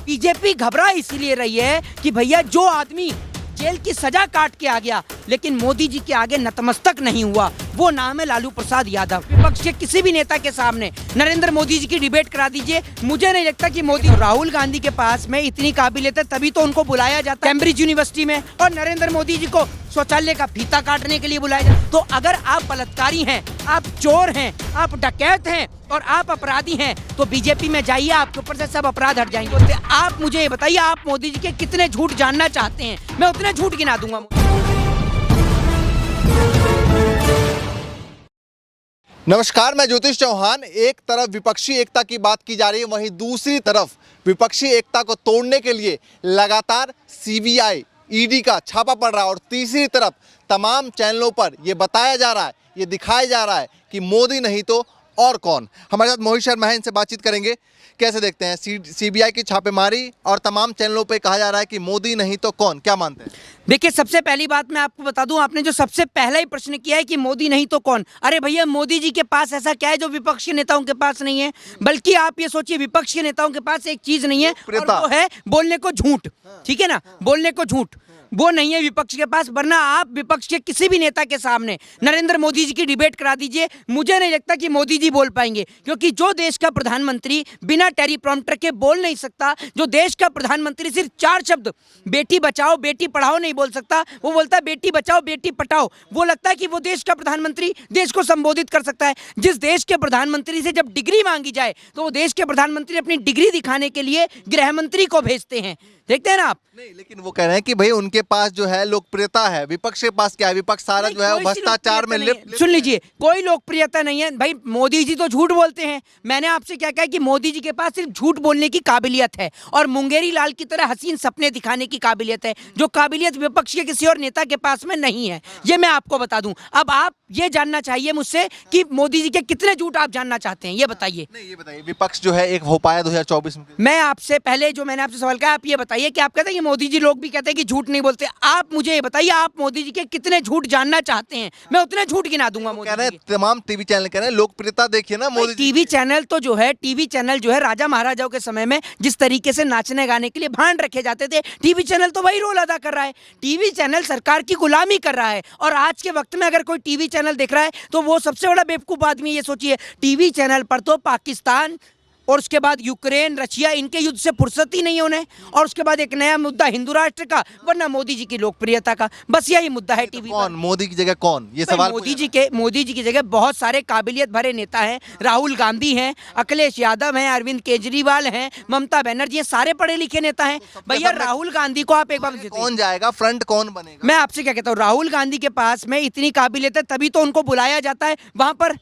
BJP घबरा इसीलिए रही है कि भैया जो आदमी जेल की सजा काट के आ गया लेकिन मोदी जी के आगे नतमस्तक नहीं हुआ, वो नाम है लालू प्रसाद यादव। विपक्ष के किसी भी नेता के सामने नरेंद्र मोदी जी की डिबेट करा दीजिए, मुझे नहीं लगता कि मोदी राहुल गांधी के पास में इतनी काबिलियत है, तभी तो उनको बुलाया जाता है कैम्ब्रिज यूनिवर्सिटी में, और नरेंद्र मोदी जी को शौचालय का फीता काटने के लिए बुलाया जाता। तो अगर आप बलात्कारी हैं, आप चोर हैं, आप डकैत हैं और आप अपराधी हैं तो बीजेपी में जाइए, आपके ऊपर से सब अपराध हट जाएंगे। आप मुझे ये बताइए, आप मोदी जी के कितने झूठ जानना चाहते हैं, मैं उतने झूठ गिना दूंगा। नमस्कार, मैं ज्योतिष चौहान। एक तरफ विपक्षी एकता की बात की जा रही है, वहीं दूसरी तरफ विपक्षी एकता को तोड़ने के लिए लगातार सीबीआई ईडी का छापा पड़ रहा है और तीसरी तरफ तमाम चैनलों पर यह बताया जा रहा है, ये दिखाया जा रहा है कि मोदी नहीं तो और कौन। हमारे साथ मोहित शर्मा है, इनसे बातचीत करेंगे। कैसे देखते हैं सीबीआई की छापेमारी और तमाम चैनलों पे कहा जा रहा है कि मोदी नहीं तो कौन, क्या मानते हैं? देखिए, सबसे पहली बात मैं आपको बता दूं, आपने जो सबसे पहला ही प्रश्न किया है कि मोदी नहीं तो कौन। अरे भैया, मोदी जी के पास ऐसा क्या है जो विपक्ष के नेताओं के पास नहीं है? बल्कि आप ये सोचिए, विपक्ष के नेताओं के पास एक चीज नहीं है और वो है बोलने को झूठ। ठीक है ना, बोलने को झूठ वो नहीं है विपक्ष के पास। वरना आप विपक्ष के किसी भी नेता के सामने नरेंद्र मोदी जी की डिबेट करा दीजिए, मुझे नहीं लगता कि मोदी जी बोल पाएंगे, क्योंकि जो देश का प्रधानमंत्री बिना टेलीप्रॉम्प्टर के बोल नहीं सकता, जो देश का प्रधानमंत्री सिर्फ 4 शब्द बेटी बचाओ बेटी पढ़ाओ नहीं बोल सकता, वो बोलता है बेटी बचाओ बेटी पढ़ाओ, वो लगता है कि वो देश का प्रधानमंत्री देश को संबोधित कर सकता है। जिस देश के प्रधानमंत्री से जब डिग्री मांगी जाए तो वो देश के प्रधानमंत्री अपनी डिग्री दिखाने के लिए गृह मंत्री को भेजते हैं। देखते हैं ना आप? नहीं, लेकिन वो कह रहे हैं कि भाई उनके पास जो है लोकप्रियता है, विपक्ष के पास क्या है? विपक्ष सारा जो है भ्रष्टाचार में लिप्त। सुन लीजिए, कोई लोकप्रियता नहीं है भाई। मोदी जी तो झूठ बोलते हैं। मैंने आपसे क्या कहा कि मोदी जी के पास सिर्फ झूठ बोलने की काबिलियत है और मुंगेरी लाल की तरह हसीन सपने दिखाने की काबिलियत है, जो काबिलियत विपक्ष के किसी और नेता के पास में नहीं है। ये मैं आपको बता दूं। अब आप ये जानना चाहिए मुझसे कि मोदी जी के कितने झूठ आप जानना चाहते हैं, ये बताइए। नहीं, ये बताइए, विपक्ष जो है एक हो पाया 2024 में? मैं आपसे पहले जो मैंने आपसे सवाल किया, आप ये बताइए कि आप कहते हैं कि मोदी जी, लोग भी कहते हैं कि झूठ नहीं बोलते। आप मुझे ये बताइए, आप मोदी जी के कितने झूठ जानना चाहते हैं, मैं उतने झूठ गिना दूंगा। कह रहे हैं तमाम टीवी चैनल कह रहे हैं लोकप्रियता देखिए ना मोदी। टीवी चैनल तो जो है, टीवी चैनल जो है राजा महाराजाओं के समय में जिस तरीके से नाचने गाने के लिए भांड रखे जाते थे, टीवी चैनल तो वही रोल अदा कर रहा है। टीवी चैनल सरकार की गुलामी कर रहा है और आज के वक्त में अगर कोई टीवी चैनल देख रहा है तो वो सबसे बड़ा बेवकूफ आदमी। ये सोचिए, टीवी चैनल पर तो पाकिस्तान और उसके बाद यूक्रेन, रशिया, इनके युद्ध से फुर्सत ही नहीं उन्हें, और उसके बाद एक नया मुद्दा हिंदू राष्ट्र का, वरना मोदी जी की लोकप्रियता का। बस यही मुद्दा है टीवी कौन मोदी की जगह कौन, ये सवाल। मोदी जी की जगह बहुत सारे काबिलियत भरे नेता हैं। राहुल गांधी हैं, अखिलेश यादव हैं, अरविंद केजरीवाल हैं, ममता बनर्जी हैं, सारे पढ़े लिखे नेता हैं। भैया, राहुल गांधी को आप एक बार कौन जाएगा, फ्रंट कौन बनेगा? मैं आपसे क्या कहता हूँ, राहुल गांधी के पास में इतनी काबिलियत है, तभी तो उनको बुलाया जाता है वहां पर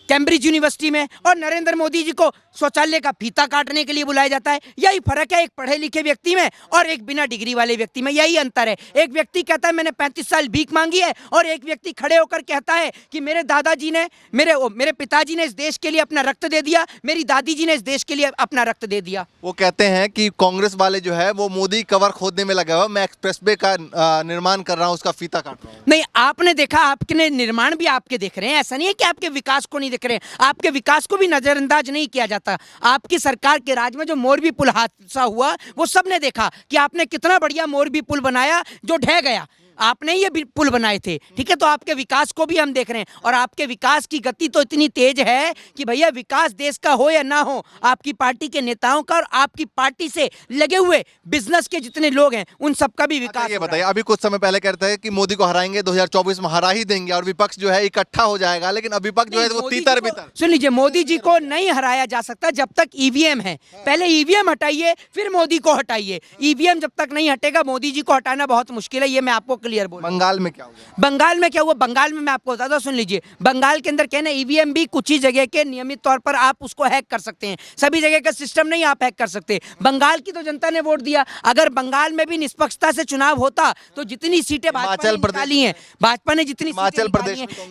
कैम्ब्रिज यूनिवर्सिटी में, और नरेंद्र मोदी जी को शौचालय का फीता काटने के लिए बुलाया जाता है। यही फर्क है एक पढ़े लिखे व्यक्ति में और एक बिना डिग्री वाले व्यक्ति में, यही अंतर है। एक व्यक्ति कहता है मैंने 35 साल भीख मांगी है, और एक व्यक्ति खड़े होकर कहता है कि मेरे दादाजी ने, मेरे पिताजी ने इस देश के लिए अपना रक्त दे दिया, मेरी दादी जी ने इस देश के लिए अपना रक्त दे दिया। वो कहते हैं कि कांग्रेस वाले जो है वो मोदी कवर खोदने में लगा हुआ, मैं एक्सप्रेसवे का निर्माण कर रहा हूँ, उसका फीता काट रहा हूँ। नहीं, आपने देखा, आपके निर्माण भी आपके देख रहे हैं। ऐसा नहीं है कि आपके विकास को नहीं देख रहे हैं, आपके विकास को भी नजरअंदाज नहीं किया जाता। आपकी सरकार के राज में जो मोरबी पुल हादसा हुआ, वो सबने देखा कि आपने कितना बढ़िया मोरबी पुल बनाया जो ढह गया। आपने ये भी पुल बनाए थे, ठीक है? तो आपके विकास को भी हम देख रहे हैं, और आपके विकास की गति तो इतनी तेज है कि भैया, विकास देश का हो या ना हो, आपकी पार्टी के नेताओं का और आपकी पार्टी से लगे हुए बिजनेस के जितने लोग हैं उन सबका भी विकास। ये बताइए, अभी कुछ समय पहले कहते हैं कि मोदी को हराएंगे, 2024 में हरा ही देंगे और विपक्ष जो है इकट्ठा हो जाएगा, लेकिन अब विपक्ष जो है वो तीतर बितर। सुन लीजिए, मोदी जी को नहीं हराया जा सकता जब तक ईवीएम है। पहले ईवीएम हटाइए, फिर मोदी को हटाइए। ईवीएम जब तक नहीं हटेगा, मोदी जी को हटाना बहुत मुश्किल है, ये मैं आपको क्लियर बोल। बंगाल में क्या हुआ? बंगाल में क्या हुआ? बंगाल में मैं आपको बताता हूं, सुन लीजिए। बंगाल के अंदर कहना, ईवीएम भी कुछ ही जगह के नियमित तौर पर आप उसको हैक कर सकते हैं, सभी जगह का सिस्टम नहीं आप हैक कर सकते। बंगाल की तो जनता ने वोट दिया। अगर बंगाल में भी निष्पक्षता से चुनाव होता तो जितनी सीटें भाजपा ने जितनी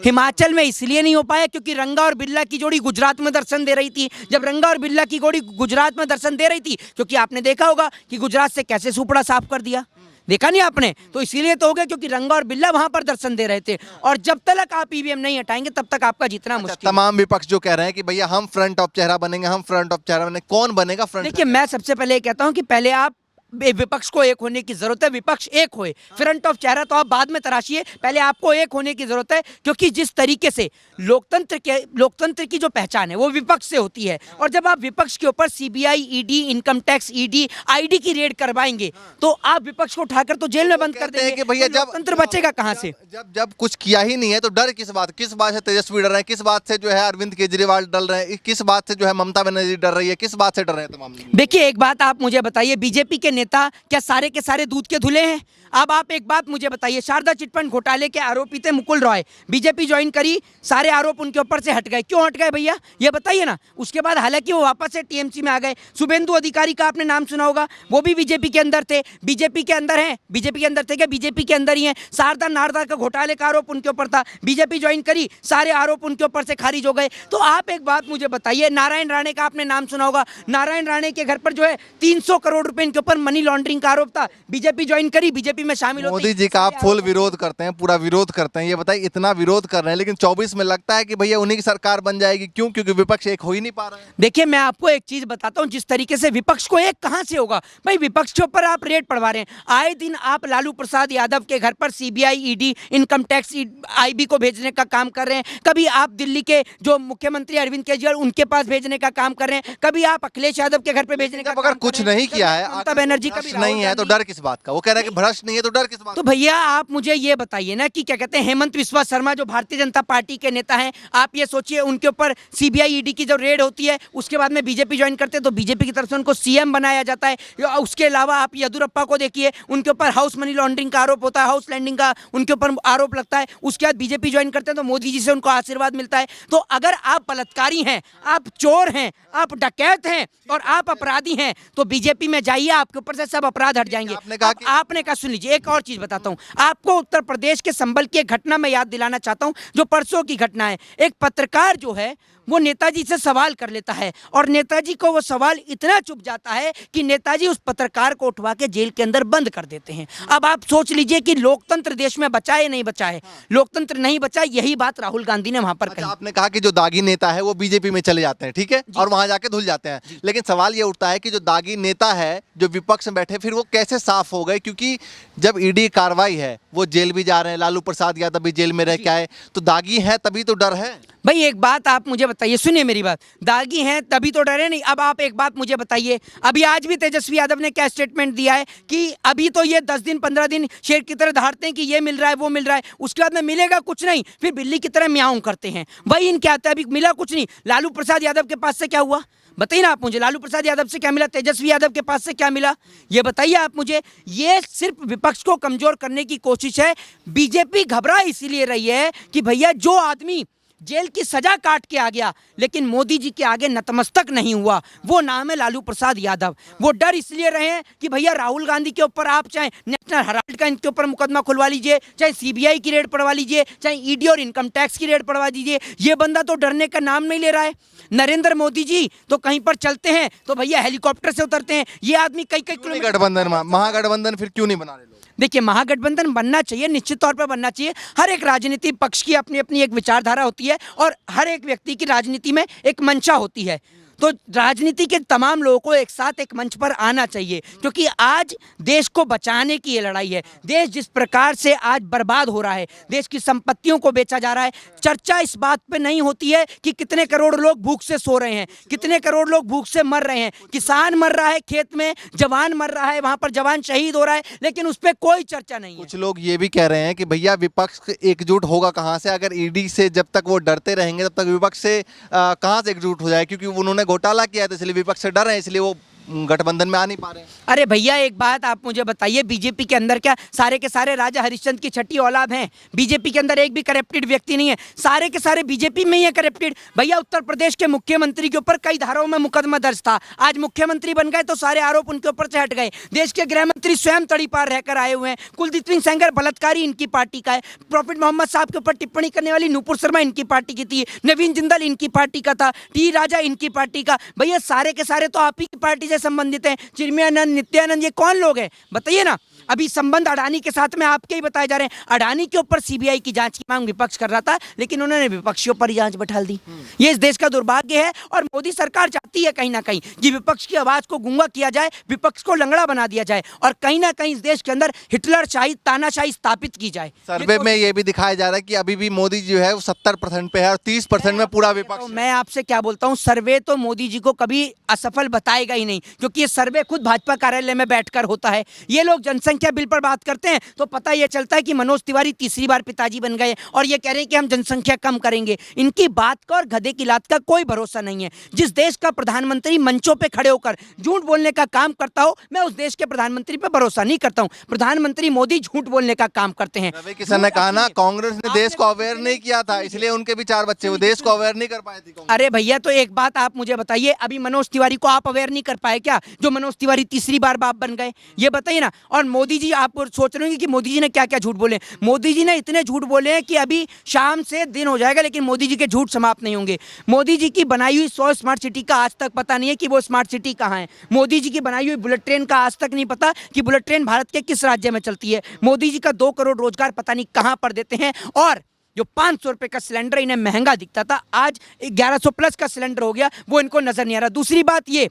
हिमाचल में इसलिए नहीं हो पाया क्योंकि रंगा और बिरला की जोड़ी गुजरात में दर्शन दे रही थी। जब रंगा और बिरला की जोड़ी गुजरात में दर्शन दे रही थी, क्योंकि आपने देखा होगा कि गुजरात से कैसे सुपड़ा साफ कर दिया, देखा नहीं आपने? तो इसीलिए तो हो गया क्योंकि रंगा और बिल्ला वहां पर दर्शन दे रहे थे, और जब तक आप ईवीएम नहीं हटाएंगे तब तक आपका जीतना मुश्किल है। तमाम विपक्ष जो कह रहे हैं कि भैया हम फ्रंट ऑफ चेहरा बनेंगे, हम फ्रंट ऑफ चेहरा बनेंगे, कौन बनेगा फ्रंट? देखिए, मैं सबसे पहले ये कहता हूं कि पहले आप विपक्ष को एक होने की जरूरत है, विपक्ष एक होए। फ्रंट ऑफ चेहरा तो आप बाद में तराशिए, पहले आपको एक होने की जरूरत है, क्योंकि जिस तरीके से लोकतंत्र की जो पहचान है वो विपक्ष से होती है, और जब आप विपक्ष के ऊपर CBI, ED, income tax, ED, ID की रेड करवाएंगे तो आप विपक्ष को उठाकर तो जेल में बंद कर देंगे कि भैया तो जब लोकतंत्र बचेगा कहां से? जब कुछ किया ही नहीं है तो डर किस बात से तेजस्वी डर रहे हैं, किस बात से जो है अरविंद केजरीवाल डर रहे हैं, किस बात से जो है ममता बनर्जी डर रही है, किस बात से डर रहे हैं तमाम लोग? देखिए, एक बात आप मुझे बताइए, बीजेपी के नेता क्या सारे के सारे दूध के धुले हैं? अब आप एक बात मुझे बताइए, शारदा चिटफंड घोटाले के आरोपी थे मुकुल रॉय, बीजेपी ज्वाइन करी, सारे आरोप उनके ऊपर से हट गए। क्यों हट गए भैया, ये बताइए ना। उसके बाद हालांकि वो वापस से टीएमसी में आ गए। शुभेंदु अधिकारी का आपने नाम सुना होगा, वो भी बीजेपी के अंदर थे, बीजेपी के अंदर हैं, बीजेपी के अंदर थे क्या? बीजेपी के अंदर ही हैं। शारदा नारदा का घोटाले का आरोप उनके ऊपर था, बीजेपी ज्वाइन करी, सारे आरोप उनके ऊपर से खारिज हो गए। तो आप एक बात मुझे बताइए, नारायण राणे का आपने नाम सुना होगा, नारायण राणे के घर पर जो है 300 करोड़ रुपए इनके ऊपर मनी लॉन्ड्रिंग का आरोप था, बीजेपी ज्वाइन करी, बीजेपी में शामिल होती। मोदी जी का आप फुल विरोध करते हैं, पूरा विरोध करते हैं, ये बताइए इतना विरोध कर रहे हैं लेकिन 24 में लगता है कि भैया उन्हीं की सरकार बन जाएगी, क्यों? क्योंकि विपक्ष एक हो ही नहीं पा रहा है। देखिए, मैं आपको एक चीज बताता हूं, जिस तरीके से विपक्ष को एक कहां से होगा भाई? विपक्ष के ऊपर आप रेड पड़वा रहे हैं, आए दिन आप लालू प्रसाद यादव के घर पर CBI, ED, income tax, IB को भेजने का काम कर रहे हैं, कभी आप दिल्ली के जो मुख्यमंत्री अरविंद केजरीवाल उनके पास भेजने का काम कर रहे हैं, कभी आप अखिलेश यादव के घर पे भेजने का। अगर कुछ नहीं किया है, ममता बनर्जी का नहीं है तो डर किस बात का? वो कह रहे हैं कि भ्रष्ट नहीं है तो डर किस बात? तो भैया आप मुझे ये बताइए ना कि क्या कहते हैं, हेमंत बिस्वा शर्मा जो भारतीय जनता पार्टी के नेता हैं, आप ये सोचिए उनके ऊपर सीबीआई, ईडी की जो रेड होती है, उसके बाद में बीजेपी ज्वाइन करते हैं तो बीजेपी की तरफ से उनको सीएम बनाया जाता है। उसके अलावा आप येदुरप्पा को देखिए, उनके ऊपर हाउस मनी लॉन्ड्रिंग का आरोप होता है, हाउस लैंडिंग का उनके ऊपर आरोप लगता है। उसके बाद बीजेपी ज्वाइन करते हैं तो मोदी जी से उनको आशीर्वाद मिलता है। तो अगर आप बलात्कारी हैं, आप चोर हैं, आप डकैत हैं और आप अपराधी हैं तो बीजेपी में जाइए, आपके ऊपर से सब अपराध हट जाएंगे। आपने कहा, सुन लीजिए, एक और चीज बताता हूं आपको, उत्तर प्रदेश के संबल की एक घटना मैं याद दिलाना चाहता हूं जो परसों की घटना है। एक पत्रकार जो है वो नेताजी से सवाल कर लेता है और नेताजी को वो सवाल इतना चुभ जाता है कि नेताजी उस पत्रकार को उठवा के जेल के अंदर बंद कर देते हैं। अब आप सोच लीजिए कि लोकतंत्र देश में बचा है नहीं बचा है? लोकतंत्र नहीं बचा, यही बात राहुल गांधी ने वहां पर कही। आपने कहा कि जो दागी नेता है वो बीजेपी में चले जाते हैं, ठीक है, और वहां जाके धुल जाते हैं, लेकिन सवाल ये उठता है कि जो दागी नेता है जो विपक्ष में बैठे फिर वो कैसे साफ हो गए? क्योंकि जब ईडी कार्रवाई है वो जेल भी जा रहे हैं, लालू प्रसाद यादव भी जेल में रह के आए, तो दागी है तभी तो डर है। भाई एक बात आप मुझे बताइए, सुनिए मेरी बात, दागी हैं तभी तो डरे नहीं। अब आप एक बात मुझे बताइए, अभी आज भी तेजस्वी यादव ने क्या स्टेटमेंट दिया है कि अभी तो ये 10 दिन 15 दिन शेर की तरह दहाड़ते हैं कि ये मिल रहा है वो मिल रहा है, उसके बाद में मिलेगा कुछ नहीं, फिर बिल्ली की तरह म्याऊं करते हैं। वही इनके आता है, अभी मिला कुछ नहीं। लालू प्रसाद यादव के पास से क्या हुआ बताइए ना आप मुझे, लालू प्रसाद यादव से क्या मिला, तेजस्वी यादव के पास से क्या मिला, ये बताइए आप मुझे। ये सिर्फ विपक्ष को कमजोर करने की कोशिश है। बीजेपी घबरा इसीलिए रही है कि भैया जो आदमी जेल की सजा काट के आ गया लेकिन मोदी जी के आगे नतमस्तक नहीं हुआ, वो नाम है लालू प्रसाद यादव। वो डर इसलिए रहे हैं कि भैया राहुल गांधी के ऊपर आप चाहे नेशनल हेराल्ड का इनके ऊपर मुकदमा खुलवा लीजिए, चाहे सीबीआई की रेड पड़वा लीजिए, चाहे ईडी और इनकम टैक्स की रेड पड़वा दीजिए, ये बंदा तो डरने का नाम नहीं ले रहा है। नरेंद्र मोदी जी तो कहीं पर चलते हैं तो भैया हेलीकॉप्टर से उतरते हैं, ये आदमी कई किलोमीटर। गठबंधन, महागठबंधन फिर क्यों नहीं बना रहे? देखिए, महागठबंधन बनना चाहिए, निश्चित तौर पर बनना चाहिए। हर एक राजनीतिक पक्ष की अपनी अपनी एक विचारधारा होती है और हर एक व्यक्ति की राजनीति में एक मंशा होती है। तो राजनीति के तमाम लोगों को एक साथ एक मंच पर आना चाहिए, क्योंकि आज देश को बचाने की ये लड़ाई है। देश जिस प्रकार से आज बर्बाद हो रहा है, देश की संपत्तियों को बेचा जा रहा है, चर्चा इस बात पे नहीं होती है कि कितने करोड़ लोग भूख से सो रहे हैं, कितने करोड़ लोग भूख से मर रहे हैं। किसान मर रहा है खेत में, जवान मर रहा है, वहां पर जवान शहीद हो रहा है, लेकिन उस पर कोई चर्चा नहीं है। कुछ लोग ये भी कह रहे हैं कि भैया विपक्ष एकजुट होगा कहां से? अगर ईडी से जब तक वो डरते रहेंगे तब तक विपक्ष से कहां से एकजुट हो जाए? क्योंकि उन्होंने घोटाला किया है तो इसलिए विपक्ष से डर है, इसलिए वो गठबंधन में आ नहीं पा रहे हैं। अरे भैया एक बात आप मुझे बताइए, बीजेपी के अंदर क्या सारे के सारे राजा हरिश्चंद्र की छठी औलाद हैं? बीजेपी के अंदर एक भी करप्टेड व्यक्ति नहीं है, सारे के सारे बीजेपी में ही है करप्टेड। भैया उत्तर प्रदेश के मुख्यमंत्री के ऊपर कई धाराओं में मुकदमा दर्ज था, आज मुख्यमंत्री बन गए तो सारे आरोप उनके ऊपर से हट गए। देश के गृह मंत्री स्वयं तड़ीपार रहकर आए हुए हैं। कुलदीप सिंह सेंगर बलात्कारी इनकी पार्टी का है। प्रॉफिट मोहम्मद साहब के ऊपर टिप्पणी करने वाली नुपुर शर्मा इनकी पार्टी की थी। नवीन जिंदल इनकी पार्टी का था। टी राजा इनकी पार्टी का। भैया सारे के सारे तो आप ही की पार्टी से संबंधित हैं। चिन्मयानंद, नित्यानंद, ये कौन लोग हैं बताइए ना। अभी संबंध अडानी के साथ में आपके ही बताए जा रहे हैं। अडानी के ऊपर सीबीआई की जांच की मांग विपक्ष कर रहा था, लेकिन उन्होंने विपक्षियों पर ही जांच बैठा दी। ये इस देश का दुर्भाग्य है और मोदी सरकार चाहती है कहीं ना कहीं कि विपक्ष की आवाज को गूंगा किया जाए, विपक्ष को लंगड़ा बना दिया जाए और कहीं ना कहीं इस देश के अंदर हिटलरशाही तानाशाही स्थापित की जाए। सर्वे में ये भी दिखाया जा रहा है कि अभी भी मोदी जो है वो 70% पे है और 30% में पूरा विपक्ष है। मैं आपसे क्या बोलता हूं, सर्वे तो मोदी जी को कभी असफल बताएगा ही नहीं, क्योंकि ये सर्वे खुद भाजपा कार्यालय में बैठकर होता है। ये लोग जनसंख्या बिल पर बात करते हैं तो पता ये चलता है कि मनोज तिवारी तीसरी बार पिताजी बन गए और ये कह रहे हैं कि हम जनसंख्या कम करेंगे। इनकी बात का और गधे की लात का कोई भरोसा नहीं है। जिस देश का प्रधानमंत्री मंचों पे खड़े होकर झूठ बोलने का काम करता हो, मैं उस देश के प्रधानमंत्री पे भरोसा नहीं करता हूं। प्रधानमंत्री मोदी झूठ बोलने का काम करते हैं। रवि किशन ने कहा ना, कांग्रेस ने देश को अवेयर नहीं किया था, इसलिए उनके भी 4 बच्चे, वो देश को अवेयर नहीं कर पाए थे। अरे भैया, तो एक बात आप मुझे बताइए, अभी मनोज तिवारी को आप अवेयर नहीं कर पाए क्या, जो मनोज तिवारी तीसरी बार बाप बन गए? ये बताइए ना। और मोदी जी, आप सोच रहे होंगे कि मोदी जी ने क्या क्या झूठ बोले। मोदी जी ने इतने झूठ बोले हैं कि अभी शाम से दिन हो जाएगा लेकिन मोदी जी के झूठ समाप्त नहीं होंगे। मोदी जी की बनाई हुई 100 स्मार्ट सिटी का आज तक पता नहीं है कि वो स्मार्ट सिटी कहाँ है। मोदी जी की बनाई हुई बुलेट ट्रेन का आज तक नहीं पता कि बुलेट ट्रेन भारत के किस राज्य में चलती है। मोदी जी का 2 करोड़ रोजगार पता नहीं कहाँ पर देते हैं। और जो 500 रुपए का सिलेंडर इन्हें महंगा दिखता था, आज 1100 प्लस का सिलेंडर हो गया, वो इनको नजर नहीं आ रहा। दूसरी बात ये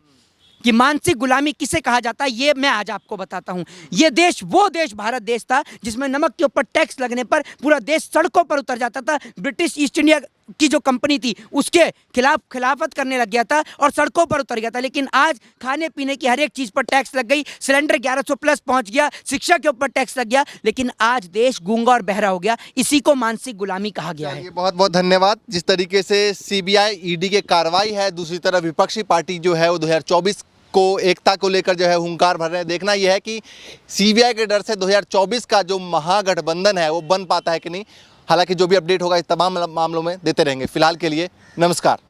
कि मानसिक गुलामी किसे कहा जाता है, ये मैं आज आपको बताता हूं। ये देश, वो देश भारत देश था जिसमें नमक के ऊपर टैक्स लगने पर पूरा देश सड़कों पर उतर जाता था। ब्रिटिश ईस्ट इंडिया की जो कंपनी थी उसके खिलाफ खिलाफत करने लग गया था और सड़कों पर उतर गया था। लेकिन आज खाने पीने की हर एक चीज पर टैक्स लग गई, सिलेंडर 1100 प्लस पहुंच गया, शिक्षा के ऊपर टैक्स लग गया, लेकिन आज देश गूंगा और बहरा हो गया। इसी को मानसिक गुलामी कहा गया है। बहुत बहुत धन्यवाद। जिस तरीके से सीबीआई ईडी की कार्रवाई है, दूसरी तरफ विपक्षी पार्टी जो है वो 2024 को एकता को लेकर जो है हुंकार भर रहे हैं। देखना यह है कि सीबीआई के डर से 2024 का जो महागठबंधन है वो बन पाता है कि नहीं। हालांकि जो भी अपडेट होगा इस तमाम मामलों में देते रहेंगे। फिलहाल के लिए नमस्कार।